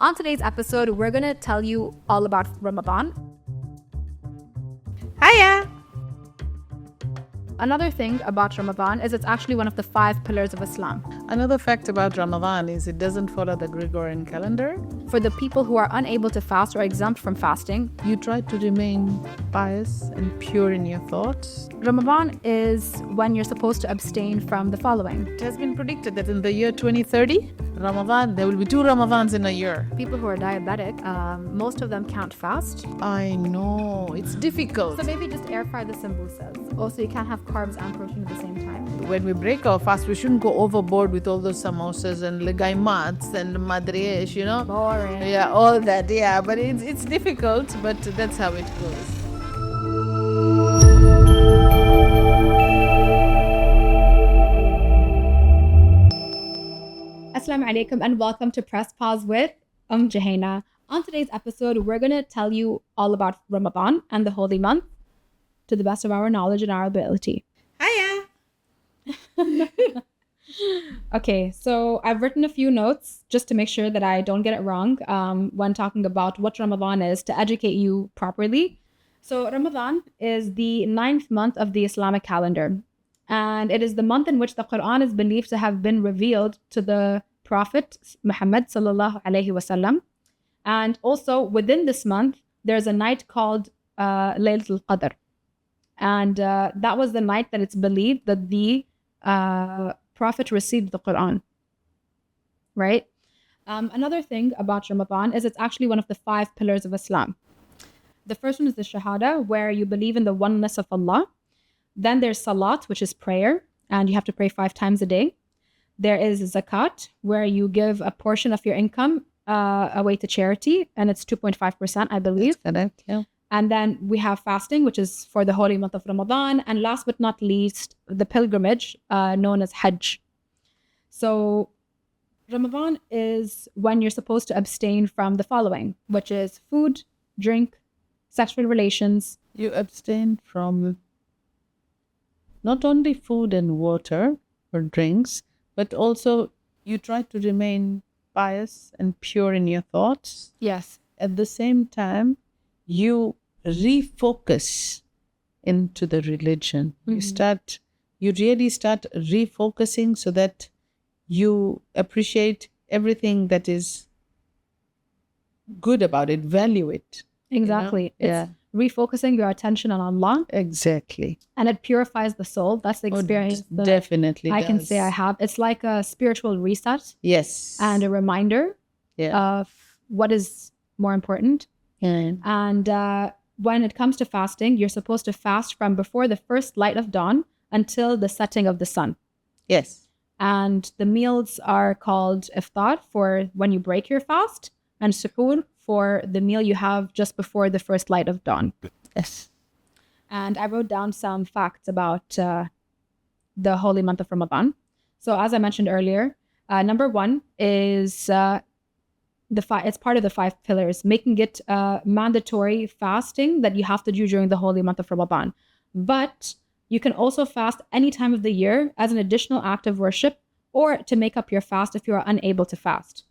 On today's episode, we're going to tell you all about Ramadan. Hiya! Another thing about Ramadan is it's actually one of the 5 pillars of Islam. Another fact about Ramadan is it doesn't follow the Gregorian calendar. For the people who are unable to fast or exempt from fasting, You try to remain pious and pure in your thoughts. Ramadan is when you're supposed to abstain from the following. It has been predicted that in the year 2030, Ramadan, there will be 2 Ramadans in a year. People who are diabetic, most of them can't fast. I know, it's difficult. So maybe just air fry the sambusas. Also, you can't have carbs and protein at the same time. When we break our fast, we shouldn't go overboard with all those samosas and 𝐬𝐮𝐬𝐫𝐞 and madresh, you know? Boring. Yeah, all that, yeah. But it's difficult, but that's how it goes. Assalamu alaikum and welcome to Press Pause with 𝐬𝐮𝐬𝐫𝐢𝐛𝐞. On today's episode, we're going to tell you all about Ramadan and the holy month to the best of our knowledge and our ability. Hiya! Okay, so I've written a few notes just to make sure that I don't get it wrong when talking about what Ramadan is to educate you properly. So Ramadan is the 9th month of the Islamic calendar. And it is the month in which the Quran is believed to have been revealed to the Prophet Muhammad sallallahu alaihi wasallam. And also within this month, there's a night called Laylatul Qadr. And that was the night that it's believed that the Prophet received the Quran. Right? Another thing about Ramadan is it's actually one of the 5 pillars of Islam. The first one is the Shahada, where you believe in the oneness of Allah. Then there's Salat, which is prayer, and you have to pray 5 times a day. There is Zakat, where you give a portion of your income away to charity, and it's 2.5%, I believe. That's correct, yeah. And then we have fasting, which is for the holy month of Ramadan. And last but not least, the pilgrimage known as Hajj. So Ramadan is when you're supposed to abstain from the following, which is food, drink, sexual relations. You abstain from not only food and water or drinks, but also you try to remain pious and pure in your thoughts. Yes. At the same time, you refocus into the religion. You really start refocusing so that you appreciate everything that is good about it, value it. Exactly. You know? It's refocusing your attention on Allah. Exactly. And it purifies the soul. That's the experience that definitely I can does. say I have. It's like a spiritual reset. Yes. And a reminder of what is more important. And when it comes to fasting, you're supposed to fast from before the first light of dawn until the setting of the sun. Yes. And the meals are called iftar for when you break your fast, and suhoor for the meal you have just before the first light of dawn. Yes. And I wrote down some facts about the holy month of Ramadan. So as I mentioned earlier, number 1 is it's part of the 5 pillars, making it mandatory fasting that you have to do during the holy month of Ramadan. But you can also fast any time of the year as an additional act of worship or to make up your fast if you are unable to fast.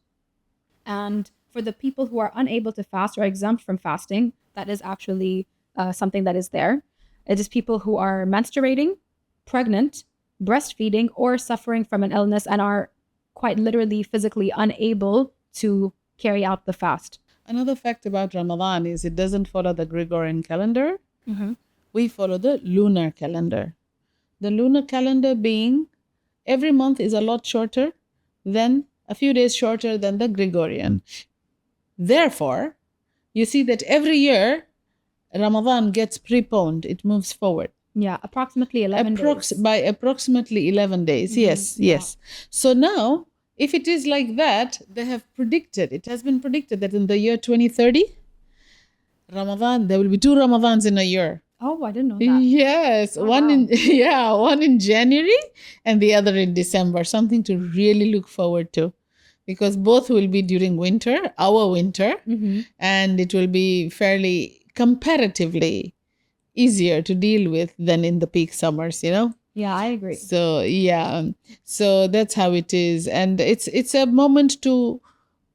And for the people who are unable to fast or exempt from fasting, that is actually something that is there. It is people who are menstruating, pregnant, breastfeeding, or suffering from an illness and are quite literally physically unable to carry out the fast. Another fact about Ramadan is it doesn't follow the Gregorian calendar. We follow the lunar calendar. The lunar calendar being every month is a lot shorter than a few days shorter than the Gregorian. Therefore, you see that every year Ramadan gets preponed. It moves forward. Yeah, approximately 11 days. By approximately 11 days. Yes. So now, if it is like that, they have predicted, it has been predicted that in the year 2030, Ramadan, there will be 2 Ramadans in a year. Oh, I didn't know that. Yes, one in January and the other in December. Something to really look forward to, because both will be during winter, our winter, and it will be fairly comparatively easier to deal with than in the peak summers, you know? Yeah, I agree. So, yeah. So that's how it is. And it's a moment to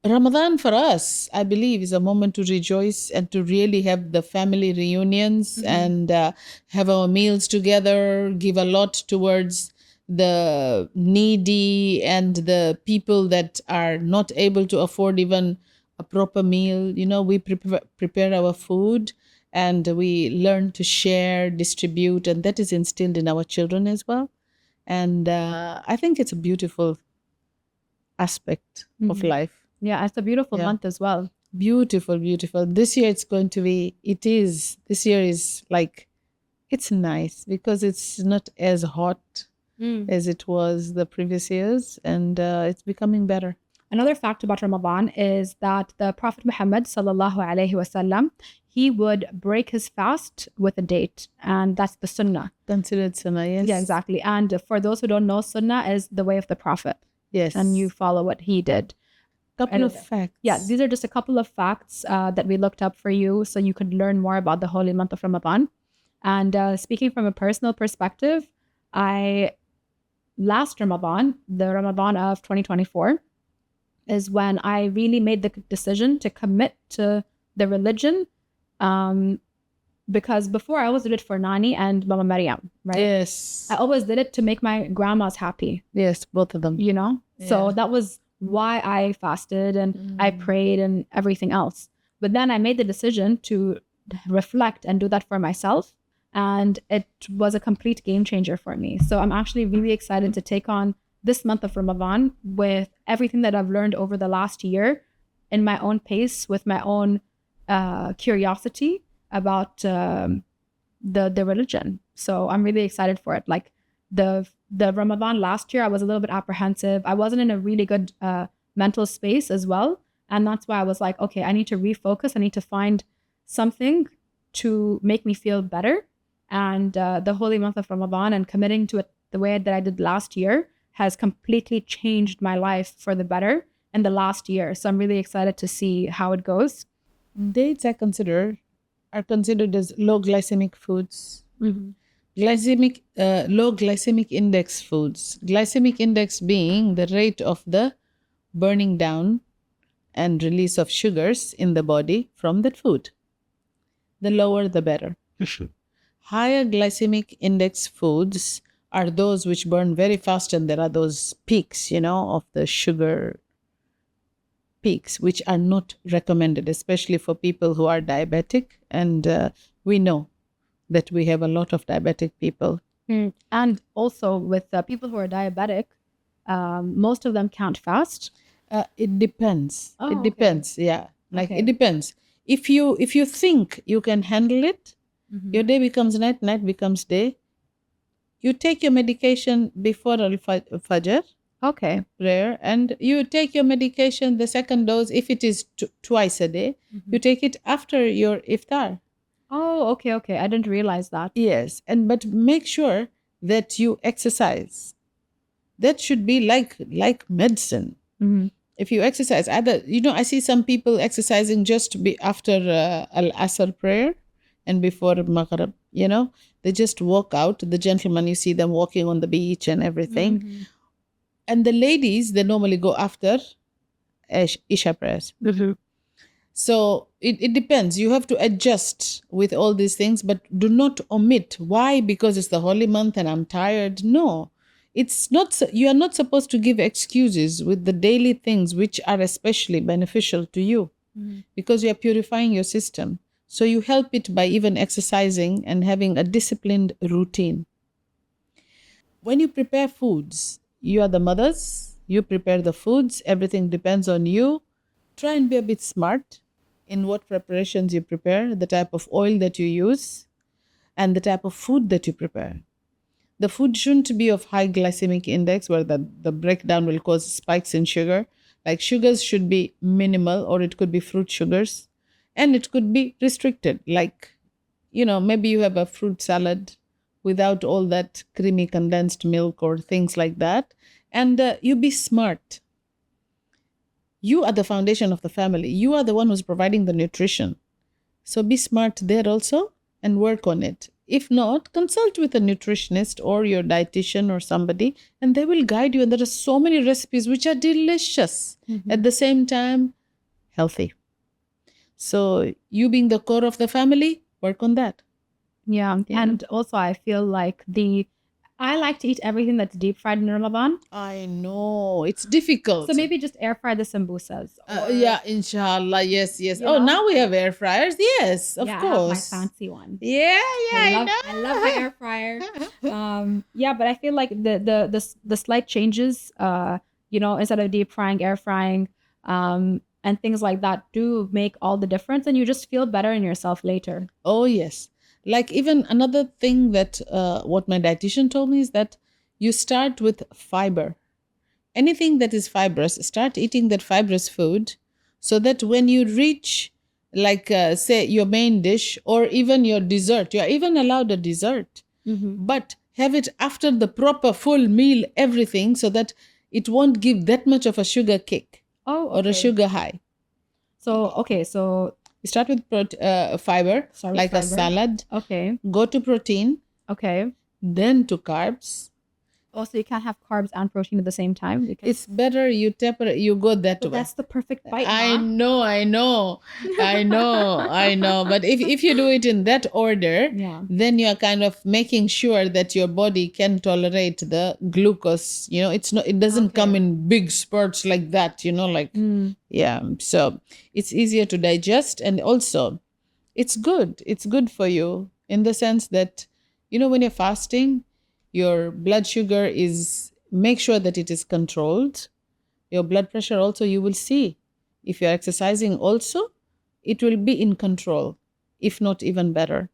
Ramadan for us, I believe, is a moment to rejoice and to really have the family reunions and have our meals together, give a lot towards the needy and the people that are not able to afford even a proper meal. We prepare our food and we learn to share, distribute, and that is instilled in our children as well. And I think it's a beautiful aspect of life. Yeah, it's a beautiful Yeah. month as well. Beautiful, beautiful. This year this year is like, it's nice because it's not as hot as it was the previous years, and it's becoming better. Another fact about Ramadan is that the Prophet Muhammad sallallahu alaihi wasallam, he would break his fast with a date, and that's the sunnah. Considered sunnah, yes. Yeah, exactly. And for those who don't know, sunnah is the way of the Prophet, Yes. and you follow what he did. Couple of facts. Yeah, these are just a couple of facts that we looked up for you so you could learn more about the holy month of Ramadan. And speaking from a personal perspective, last Ramadan, the Ramadan of 2024, is when I really made the decision to commit to the religion. Because before I always did it for Nani and Mama Maryam, right? Yes. I always did it to make my grandmas happy. Yes, both of them. So that was why I fasted and I prayed and everything else. But then I made the decision to reflect and do that for myself. And it was a complete game changer for me. So I'm actually really excited to take on this month of Ramadan with everything that I've learned over the last year in my own pace, with my own curiosity about the religion. So I'm really excited for it. Like the Ramadan last year, I was a little bit apprehensive. I wasn't in a really good mental space as well. And that's why I was like, okay, I need to refocus. I need to find something to make me feel better. And the holy month of Ramadan and committing to it the way that I did last year has completely changed my life for the better in the last year. So I'm really excited to see how it goes. Dates are considered as low glycemic foods. Low glycemic index foods. Glycemic index being the rate of the burning down and release of sugars in the body from that food. The lower, the better. Higher glycemic index foods are those which burn very fast, and there are those peaks, of the sugar peaks, which are not recommended, especially for people who are diabetic. And we know that we have a lot of diabetic people. And also with people who are diabetic, most of them can't fast. It depends. It depends. Yeah. It depends. If you think you can handle it, your day becomes night, night becomes day. You take your medication before Fajr. Okay. Prayer, and you take your medication, the second dose, if it is twice a day, you take it after your iftar. Oh, okay. I didn't realize that. Yes, but make sure that you exercise. That should be like medicine. If you exercise, either I see some people exercising just after Al-Asr prayer and before Maghrib. They just walk out. The gentlemen, you see them walking on the beach and everything. And the ladies, they normally go after Isha prayers. So it depends. You have to adjust with all these things, but do not omit. Why? Because it's the holy month and I'm tired. No, it's not. You are not supposed to give excuses with the daily things which are especially beneficial to you, because you are purifying your system. So you help it by even exercising and having a disciplined routine. When you prepare foods, you are the mothers, you prepare the foods, everything depends on you. Try and be a bit smart in what preparations you prepare, the type of oil that you use, and the type of food that you prepare. The food shouldn't be of high glycemic index where the breakdown will cause spikes in sugar. Like sugars should be minimal, or it could be fruit sugars, and it could be restricted. Like, maybe you have a fruit salad without all that creamy condensed milk or things like that. And you be smart. You are the foundation of the family. You are the one who's providing the nutrition. So be smart there also and work on it. If not, consult with a nutritionist or your dietitian or somebody, and they will guide you. And there are so many recipes which are delicious, at the same time healthy. So you being the core of the family, work on that. Yeah. And also I feel like I like to eat everything that's deep fried in Ramadan. I know it's difficult. So maybe just air fry the sambusas. Yeah, inshallah. Yes. You Oh, know? now we have air fryers. Yes, of Yeah, course. I have my fancy one. Yeah, I love my air fryer. Yeah, but I feel like the slight changes, instead of deep frying, air frying, and things like that do make all the difference, and you just feel better in yourself later. Oh, yes. Like even another thing that what my dietitian told me is that you start with fiber. Anything that is fibrous, start eating that fibrous food, so that when you reach, like say your main dish or even your dessert, you are even allowed a dessert, but have it after the proper full meal, everything, so that it won't give that much of a sugar kick or a sugar high. So, okay, so you start with fiber, like a salad. Okay. Go to protein. Okay. Then to carbs. Also, you can't have carbs and protein at the same time. It's better you go that way. That's the perfect bite. I know. But if you do it in that order, then you're kind of making sure that your body can tolerate the glucose. It doesn't come in big spurts like that, yeah. So it's easier to digest, and also it's good. It's good for you in the sense that, when you're fasting, your blood sugar make sure that it is controlled. Your blood pressure also, you will see. If you're exercising also, it will be in control, if not even better.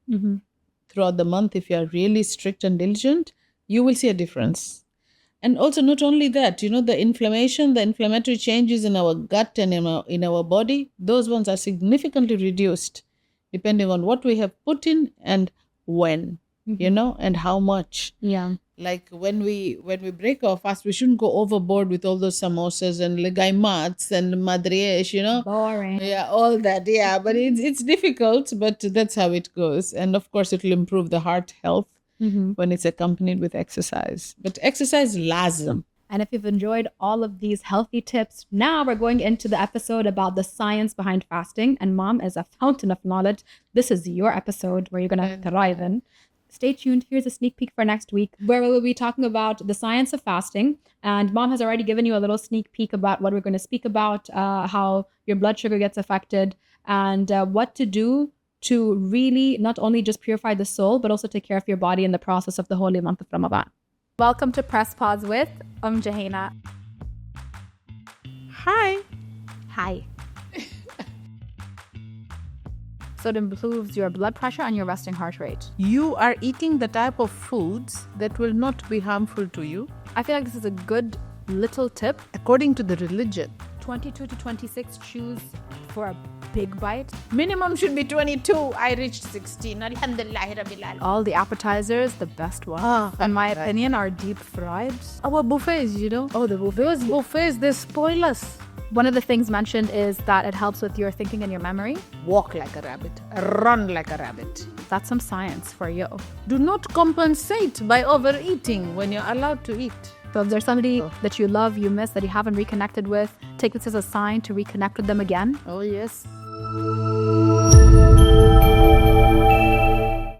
Throughout the month, if you are really strict and diligent, you will see a difference. And also not only that, the inflammatory changes in our gut and in our body, those ones are significantly reduced depending on what we have put in and when. And how much. Yeah. Like when we break our fast, we shouldn't go overboard with all those samosas and 𝐦𝐮𝐬𝐫𝐞 and madriesh, Boring. Yeah, all that. Yeah, but it's difficult, but that's how it goes. And of course, it will improve the heart health when it's accompanied with exercise. But exercise lazim. And if you've enjoyed all of these healthy tips, now we're going into the episode about the science behind fasting. And Mom is a fountain of knowledge. This is your episode where you're going to thrive in. Stay tuned. Here's a sneak peek for next week, where we'll be talking about the science of fasting. And Mom has already given you a little sneak peek about what we're going to speak about, how your blood sugar gets affected, and what to do to really not only just purify the soul, but also take care of your body in the process of the holy month of Ramadan. Welcome to Press Pause with 𝐬𝐮𝐬𝐜. Hi. So it improves your blood pressure and your resting heart rate. You are eating the type of foods that will not be harmful to you. I feel like this is a good little tip. According to the religion, 22 to 26 chews for a big bite. Minimum should be 22. I reached 16. Alhamdulillah Rabbil Alamin. All the appetizers, the best ones, in my opinion, are deep fried. Our buffets, Oh, the buffets. Those buffets, they spoil us. One of the things mentioned is that it helps with your thinking and your memory. Walk like a rabbit, run like a rabbit. That's some science for you. Do not compensate by overeating when you're allowed to eat. So if there's somebody that you love, you miss, that you haven't reconnected with, take this as a sign to reconnect with them again. Oh, yes.